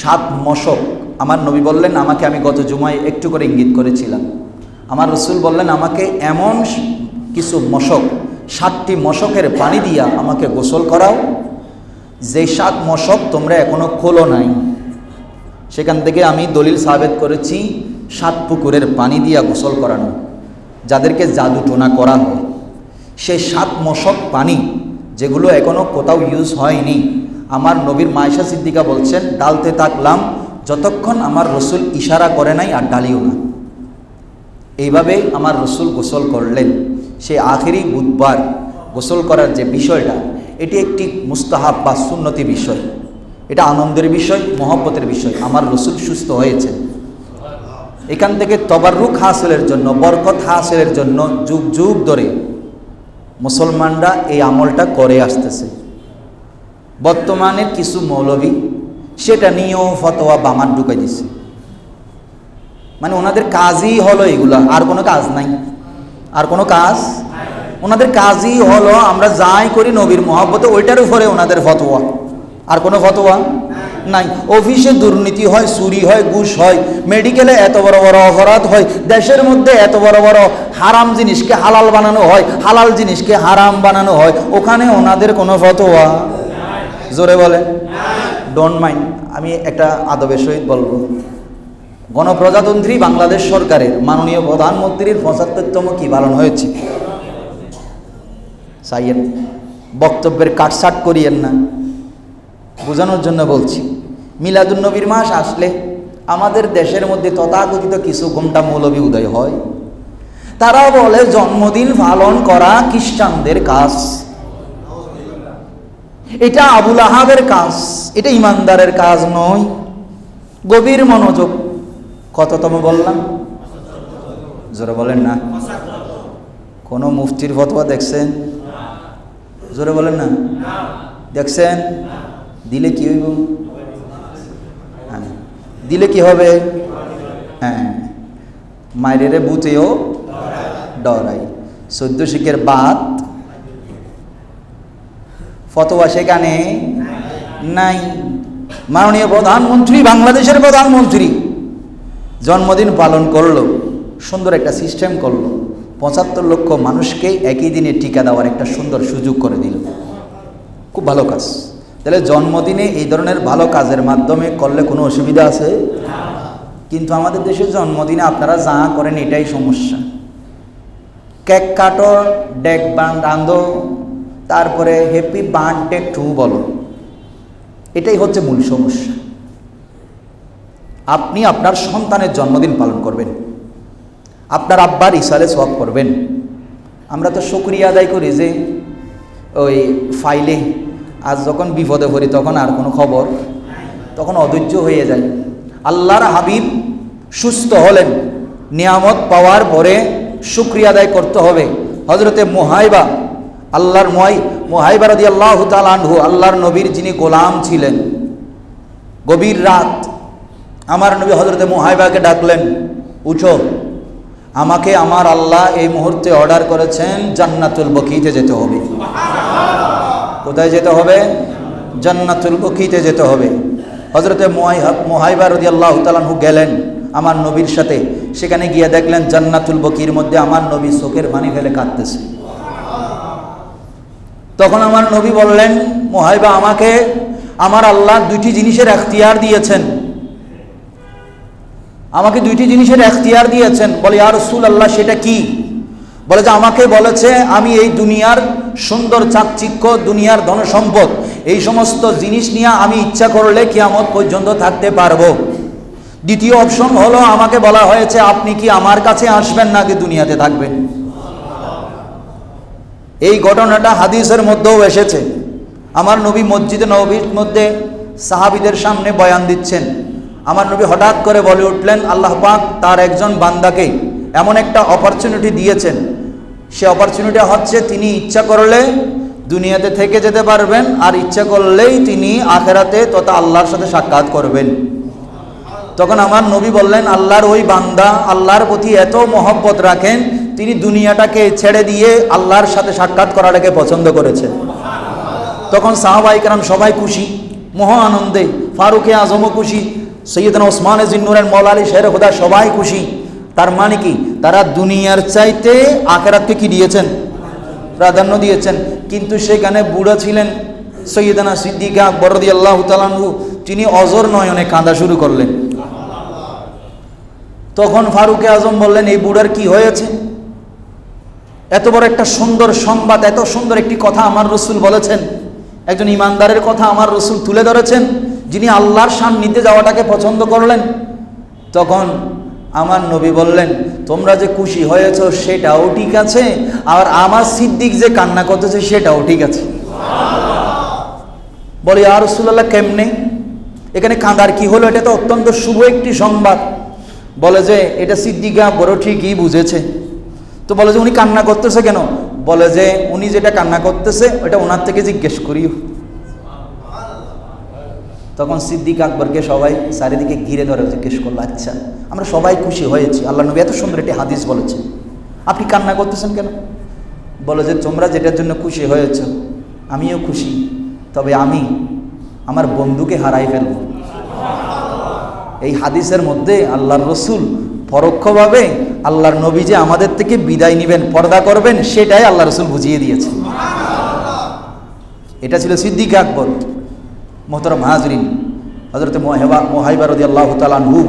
7 মশক আমার নবী বললেন আমাকে, আমি গত জুমায় একটু করে ইঙ্গিত করেছিলাম। আমার রসুল বললেন আমাকে এমন কিছু মশক, 7টি মশকের পানি দিয়া আমাকে গোসল করাও, যে 7 মশক তোমরা এখনো খোলো নাই। সেখান থেকে আমি দলিল সাবেত করেছি 7 পুকুরের পানি দিয়া গোসল করানো, যাদেরকে জাদু টোনা করা হয়। সেই 7 মশক পানি যেগুলো এখনো কোথাও ইউজ হয়নি, আমার নবীর মায়েশা সিদ্দিকা বলছেন ডালতে থাকলাম যতক্ষণ আমার রসুল ইশারা করে নাই আর ডালিও না। এইভাবে আমার রসুল গোসল করলেন। সেই আখেরি বুধবার গোসল করার যে বিষয়টা, এটি একটি মুস্তাহাব বা সুন্নতি বিষয়, এটা আনন্দের বিষয়, মহব্বতের বিষয়। আমার রসুল সুস্থ হয়েছে, এখান থেকে তবাররুক হাসিলের জন্য, বরকত হাসিলের জন্য যুগ যুগ ধরে মুসলমানরা এই আমলটা করে আসতেছে। বর্তমানের কিছু মৌলবী সেটা নিয়েও ফতোয়া বামার ঢুকাই দিছে, মানে ওনাদের কাজই হলো এগুলা, আর কোনো কাজ নাই, আর কোনো কাজ ওনাদের কাজই হলো আমরা যাই করি নবীর মহব্বতে, ওইটার উপরে ওনাদের ফতোয়া, আর কোনো ফতোয়া নাই। অফিসে দুর্নীতি হয়, চুরি হয়, ঘুষ হয়, মেডিকেলে এত বড় বড় অপরাধ হয়, দেশের মধ্যে এত বড় বড় হারাম জিনিসকে হালাল বানানো হয়, হালাল জিনিসকে হারাম বানানো হয়, ওখানে ওনাদের কোনো ফতোয়া, জোরে বলে ডোন্ট মাইন্ড। আমি একটা আদবের সহিত বলবো, গণপ্রজাতন্ত্রী বাংলাদেশ সরকারের মাননীয় প্রধানমন্ত্রীর 75তম কি পালন হয়েছে, চাইয়েন বক্তব্যের কাটসাট করিয়েন না, বোঝানোর জন্য বলছি। মিলাদুন্নবীর মাস আসলে আমাদের দেশের মধ্যে তথাকথিত কিছু গোমটা মৌলবী উদয় হয়, তারা বলে জন্মদিন পালন করা খ্রিস্টানদের কাজ, এটা আবুল আহাবের কাজ, এটা ইমানদারের কাজ নয়। গভীর মনোযোগ। কততম বললাম? জোরে বলেন না। কোনো মুফতির ফতোয়া দেখছেন? জোরে বলেন না। দেখছেন? দিলে কি হইব? হ্যাঁ, দিলে কি হবে? হ্যাঁ, মায়েরে বুতেও ডরাই। 14 শিখের বাদ ফতোয়া সেখানে নাই। মাননীয় প্রধানমন্ত্রী, বাংলাদেশের প্রধানমন্ত্রী জন্মদিন পালন করলো, সুন্দর একটা সিস্টেম করলো, 75 লক্ষ মানুষকে একই দিনে টিকা দেওয়ার একটা সুন্দর সুযোগ করে দিল, খুব ভালো কাজ। তাহলে জন্মদিনে এই ধরনের ভালো কাজের মাধ্যমে করলে কোনো অসুবিধা আছে? কিন্তু আমাদের দেশে জন্মদিনে আপনারা যা করেন এটাই সমস্যা। কেক কাটো, ডেক বান্ধো, তারপরে হ্যাপি বার্থডে টু বলো, এটাই হচ্ছে মূল সমস্যা। আপনি আপনার সন্তানের জন্মদিন পালন করবেন, আপনার আব্বার ইসালে সওয়াব করবেন। আমরা তো শুকরিয়া আদায় করি যে ওই ফাইলে আজ যখন বিপদে পড়ি তখন আর কোনো খবর, তখন অধৈর্য হয়ে যায়। আল্লাহর হাবিব সুস্থ হলেন, নিয়ামত পাওয়ার পরে শুকরিয়া আদায় করতে হবে। হযরতে মুহাইবা, আল্লাহর মুহাইবা রাদিয়াল্লাহু তাআলা আনহু, আল্লাহর নবীর যিনি গোলাম ছিলেন, গভীর রাত আমার নবী হযরতে মুহাইবাকে ডাকলেন, উঠো, আমাকে আমার আল্লাহ এই মুহূর্তে অর্ডার করেছেন জান্নাতুল বকিতে যেতে হবে। কোথায় যেতে হবে? জান্নাতুল বকিতে যেতে হবে। হযরতে মুহাইবা রাদিয়াল্লাহু তাআলা আনহু গেলেন আমার নবীর সাথে, সেখানে গিয়ে দেখলেন জান্নাতুল বকির মধ্যে আমার নবী চোখের পানি ফেলে কাঁদতেছে। তখন আমার নবী বললেন, মুহাইবা, আমাকে আমার আল্লাহ 2টি জিনিসের এখতিয়ার দিয়েছেন, আমাকে 2টি জিনিসের এখতিয়ার দিয়েছেন। বলে, ইয়া রাসূলুল্লাহ, সেটা কি? বলে যে আমাকে বলেছে আমি এই দুনিয়ার সুন্দর চাকচিক্য, দুনিয়ার ধনসম্পদ, এই সমস্ত জিনিস নিয়ে আমি ইচ্ছা করলে কিয়ামত পর্যন্ত থাকতে পারবো। দ্বিতীয় অপশন হলো আমাকে বলা হয়েছে আপনি কি আমার কাছে আসবেন নাকি দুনিয়াতে থাকবেন। এই ঘটনাটা হাদিসের মধ্যেও এসেছে। আমার নবী মসজিদে নববীর মধ্যে সাহাবীদের সামনে বয়ান দিচ্ছেন, আমার নবী হঠাৎ করে বলে উঠলেন, আল্লাহ পাক তার একজন বান্দাকে এমন একটা অপরচুনিটি দিয়েছেন, সে অপরচুনিটি হচ্ছে তিনি ইচ্ছা করলে দুনিয়াতে থেকে যেতে পারবেন, আর ইচ্ছা করলেই তিনি আখেরাতে তথা আল্লাহর সাথে সাক্ষাৎ করবেন। তখন আমার নবী বললেন, আল্লাহর ওই বান্দা আল্লাহর প্রতি এত মহব্বত রাখেন, তিনি দুনিয়াটাকে ছেড়ে দিয়ে আল্লাহর সাথে সাক্ষাৎ করাটাকে পছন্দ করেছেন। তখন সাহাবায়ে কেরাম সবাই খুশি, মহা আনন্দে, ফারুকে আজমও খুশি, সৈয়দনা ওসমানে জিন্নুরের মওলা আলী শের খুদা সবাই খুশি। তার মানে কি, তারা দুনিয়ার চাইতে আখিরাতকে কি দিয়েছেন? প্রাধান্য দিয়েছেন। কিন্তু সেখানে বুড়া ছিলেন সৈয়দনা সিদ্দিকা আকবর রাদিয়াল্লাহু তাআলা আনহু, তিনি অজর নয়নে কাঁদা শুরু করলেন। তখন ফারুকে আজম বললেন, এই বুড়ার কি হয়েছে? এত বড় একটা সুন্দর সংবাদ, এত সুন্দর একটি কথা আমার রসুল বলেছেন, একজন ইমানদারের কথা আমার রসুল তুলে ধরেছেন, যিনি আল্লাহর সান্নিধ্যে যাওয়াটাকে পছন্দ করলেন। তখন আমার নবী বললেন, তোমরা যে খুশি হয়েছ সেটাও ঠিক আছে, আর আমার সিদ্দিক যে কান্না করতেছে সেটাও ঠিক আছে। বলে, ইয়া রাসূলুল্লাহ, কেমনে? এখানে কাঁদার কি হলো? এটা তো অত্যন্ত শুভ একটি সংবাদ। বলে যে এটা সিদ্দিকা বড় ঠিকই বুঝেছে। তো বলে যে উনি কান্না করতেছে কেন? বলে যে উনি যেটা কান্না করতেছে ওটা ওনার থেকে জিজ্ঞেস করিও। তখন সিদ্দিক আকবরকে সবাই চারিদিকে ঘিরে ধরে জিজ্ঞেস করলো, আচ্ছা আমরা সবাই খুশি হয়েছি, আল্লাহ নবী এত সুন্দর একটি হাদিস বলেছে, আপনি কান্না করতেছেন কেন? বলে যে তোমরা যেটার জন্য খুশি হয়েছ আমিও খুশি, তবে আমি আমার বন্ধুকে হারাই ফেলব। এই হাদিসের মধ্যে আল্লাহর রসুল পরোক্ষভাবে আল্লাহর নবী যে আমাদের থেকে বিদায় নেবেন, পর্দা করবেন, সেটাই আল্লাহ রসুল বুঝিয়ে দিয়েছে। এটা ছিল সিদ্দিক আকবর। মোহতরম হাজরিন, হযরত মুহাইবা রাদিয়াল্লাহু তাআলা আনহু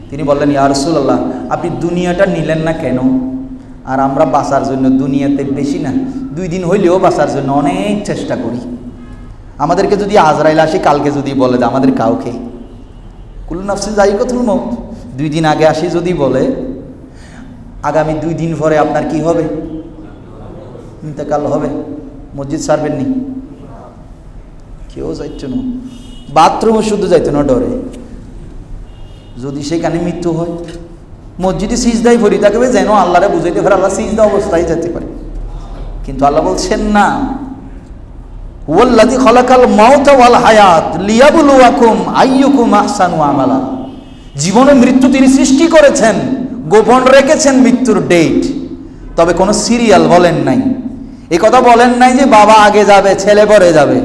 তিনি বললেন, ইয়া রাসূলুল্লাহ, আপনি দুনিয়াটা নিলেন না কেন? আর আমরা বাঁচার জন্য দুনিয়াতে বেশি না 2 দিন হইলেও বাঁচার জন্য অনেক চেষ্টা করি। আমাদেরকে যদি আজরাইল আসি কালকে যদি বলে যে আমাদের কাউকে কুল্লু নাফসিন যায়িকাতুল মউত, 2 দিন আগে আসি যদি বলে আগামী 2 দিন পরে আপনার কি হবে? ইন্তেকাল হবে, মসজিদ ছাড়বেন নি, কেউ যাইত না, বাথরুমও শুধু যাইত না ডরে। যদি সেখানে মৃত্যু হয়, মসজিদে সিজদায় পড়ি থাকবে যেন আল্লাহরে বুঝাইতে পারে, আল্লাহ সিজদা অবস্থায় যেতে পারে। কিন্তু আল্লাহ বলছেন না, ওয়াল্লাযী খালাকাল মাউতা ওয়াল হায়াত লিয়াবলুয়াকুম আইয়ুকুম আহসানু আমালা। জীবন ও মৃত্যু তিনি সৃষ্টি করেছেন, গোপন রেখেছেন মৃত্যুর ডেট, তবে কোনো সিরিয়াল বলেন নাই। এই কথা বলেন নাই যে বাবা আগে যাবে ছেলে পরে যাবে,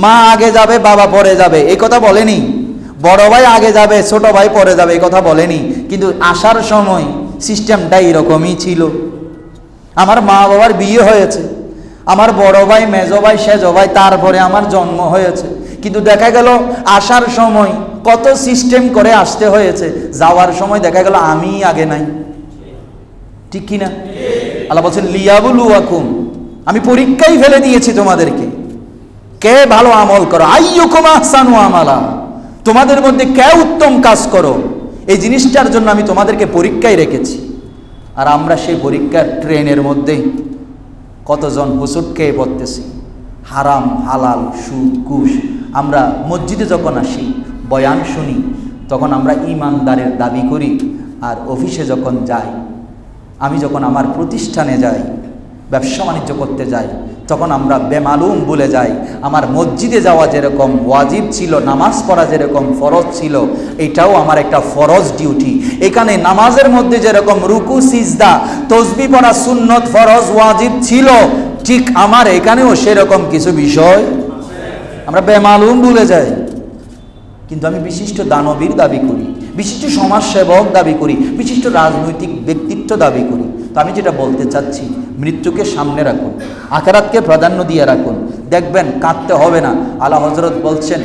মা আগে যাবে বাবা পরে যাবে, এই কথা বলেনি। বড় ভাই আগে যাবে ছোট ভাই পরে যাবে, এই কথা বলেনি। কিন্তু আসার সময় সিস্টেমটা এরকমই ছিল। আমার মা বাবার বিয়ে হয়েছে, আমার বড় ভাই মেজো ভাই সেজো ভাই, তারপরে আমার জন্ম হয়েছে। কিন্তু দেখা গেল আসার সময় কত সিস্টেম করে আসতে হয়েছে, যাওয়ার সময় দেখা গেল আমি আগে নাই। ঠিক কিনা? আল্লাহ বলছেন লিয়াবলুয়াকুম, আমি পরীক্ষায় ফেলে দিয়েছি তোমাদেরকে, কে ভালো আমল করো, আইয়ুকুম আহসানু আমালা, তোমাদের মধ্যে কে উত্তম কাজ করো, এই জিনিসটার জন্য আমি তোমাদেরকে পরীক্ষায় রেখেছি। আর আমরা সেই পরীক্ষার ট্রেনের মধ্যে কতজন হুসুট খেয়ে পড়তেছি, হারাম হালাল সুদ ঘুষ। আমরা মসজিদে যখন আসি বয়ান শুনি তখন আমরা ইমানদারের দাবি করি, আর অফিসে যখন যাই, আমি যখন আমার প্রতিষ্ঠানে যাই, ব্যবসা বাণিজ্য করতে যাই, তখন আমরা বেমালুম ভুলে যাই আমার মসজিদে যাওয়া যেরকম ওয়াজিব ছিল, নামাজ পড়া যেরকম ফরজ ছিল, এটাও আমার একটা ফরজ ডিউটি। এখানে নামাজের মধ্যে যেরকম রুকু সিজদা তসবিহ পড়া সুন্নত ফরজ ওয়াজিব ছিল, ঠিক আমার এখানেও সেরকম কিছু বিষয় আমরা বেমালুম ভুলে যাই। কিন্তু আমি বিশিষ্ট দানবীর দাবি করি, বিশিষ্ট সমাজসেবক দাবি করি, বিশিষ্ট রাজনৈতিক ব্যক্তিত্ব দাবি করি। তো আমি যেটা বলতে চাচ্ছি, মৃত্যুকে সামনে রাখুন, আখিরাতকে প্রাধান্য দিয়ে রাখুন, দেখবেন কাঁদতে হবে না। আলা হযরত বলছেন,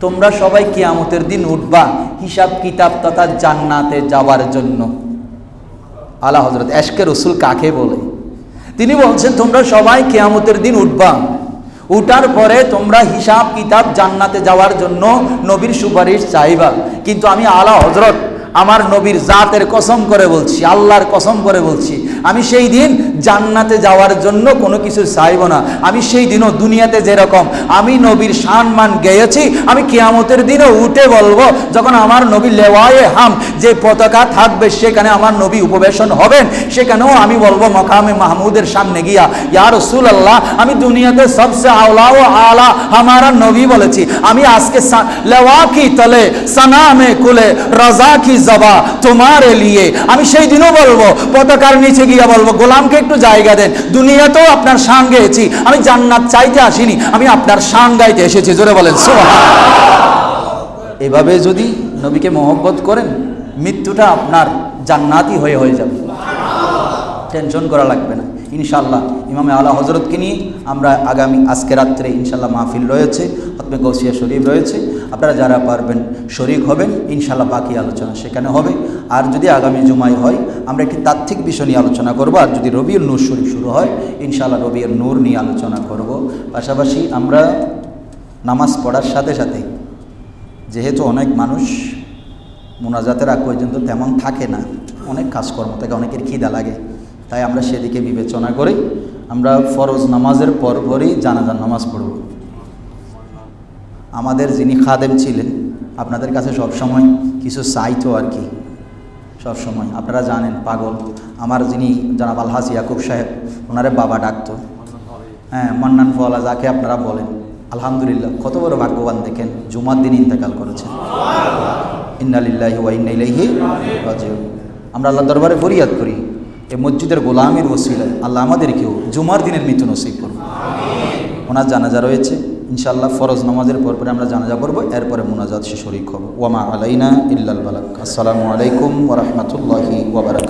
তোমরা সবাই কিয়ামতের দিন উঠবা হিসাব কিতাব তথা জান্নাতে যাওয়ার জন্য। আলা হযরত এশকে রসুল কাকে বলে? তিনি বলছেন তোমরা সবাই কিয়ামতের দিন উঠবা, উঠার পরে তোমরা হিসাব কিতাব জান্নাতে যাওয়ার জন্য নবীর সুপারিশ চাইবা। কিন্তু আমি আলা হযরত আমার নবীর জাতের কসম করে বলছি, আল্লাহর কসম করে বলছি, আমি সেই দিন জান্নাতে যাওয়ার জন্য কোনো কিছু চাইব না। আমি সেই দিনও দুনিয়াতে যেরকম আমি নবীর সম্মান গেয়েছি, আমি কিয়ামতের দিনও উঠে বলবো, যখন আমার নবী লেওয়ায়ে হাম যে পতাকা থাকবে সেখানে আমার নবী উপবেশন হবেন, সেখানেও আমি বলবো মকামে মাহমুদের সামনে গিয়া, ইয়া রাসূলুল্লাহ, আমি দুনিয়াতে সবসে আওলা ও আলা হামারা নবী বলেছি, আমি আজকে লেওয়া কি তলে সানামে কুলে রাজা কি জবা তোমারে লিয়ে, আমি সেই দিনও বলবো, পতাকার নিচে গিয়া বলবো, গোলামকে একটু জায়গা দেন, দুনিয়াতেও আপনার শান গেয়েছি, আমি জান্নাত চাইতে আসিনি, আমি আপনার শান গাইতে এসেছি। জোরে বলেন সুবহানাল্লাহ। এভাবে যদি নবীকে মহব্বত করেন, মৃত্যুটা আপনার জান্নাতি হয়ে যাবে, টেনশন করা লাগবে না ইনশাআল্লাহ। ইমামে আলা হযরতকে নিয়ে আমরা আগামী আজকে রাত্রে ইনশাআল্লাহ মাহফিল রয়েছে, খতমে গৌসিয়া শরীফ রয়েছে। আপনারা যারা পারবেন শরীক হবেন, ইনশাআল্লাহ বাকি আলোচনা সেখানে হবে। আর যদি আগামী জুমায় হয় আমরা একটি তাত্ত্বিক বিষয় নিয়ে আলোচনা করব, আর যদি রবিউল নূর শরীফ শুরু হয় ইনশাআল্লাহ রবিউল নূর নিয়ে আলোচনা করব। পাশাপাশি আমরা নামাজ পড়ার সাথে সাথে, যেহেতু অনেক মানুষ মোনাজাতের আগ পর্যন্ত তেমন থাকে না, অনেক কাজকর্ম থাকে, অনেকের খিদা লাগে, তাই আমরা সেদিকে বিবেচনা করি আমরা ফরজ নামাজের পরপরই জানাজার নামাজ পড়ব। আমাদের যিনি খাদেম ছিলেন আপনাদের কাছে সবসময় কিছু চাইতো আর কি, সবসময় আপনারা জানেন পাগল, আমার যিনি জনাব আলহাজ ইয়াকুব সাহেব, ওনারে বাবা ডাকতো, হ্যাঁ মান্নান ফওয়ালা যাকে আপনারা বলেন। আলহামদুলিল্লাহ কত বড় ভাগ্যবান দেখেন, জুমার দিন ইন্তেকাল করেছেন। ইন্না লিল্লাহি ওয়া ইন্না ইলাইহি রাজিউন। আমরা আল্লাহ দরবারে ফরিয়াদ করি এই মসজিদের গোলামের ওসিলায় আল্লাহ আমাদেরকেও জুমার দিনের মৃত্যু নসিব করুন। ওনার জানাজা রয়েছে ইনশাআল্লাহ, ফরজ নামাজের পরপরে আমরা জানাজা করব, এরপরে মুনাজাত শরীক হব। ওয়া মা আলাইনা ইল্লাল বালাগ। আসসালামু আলাইকুম ওয়া রাহমাতুল্লাহি ওয়া বারাকাতুহু।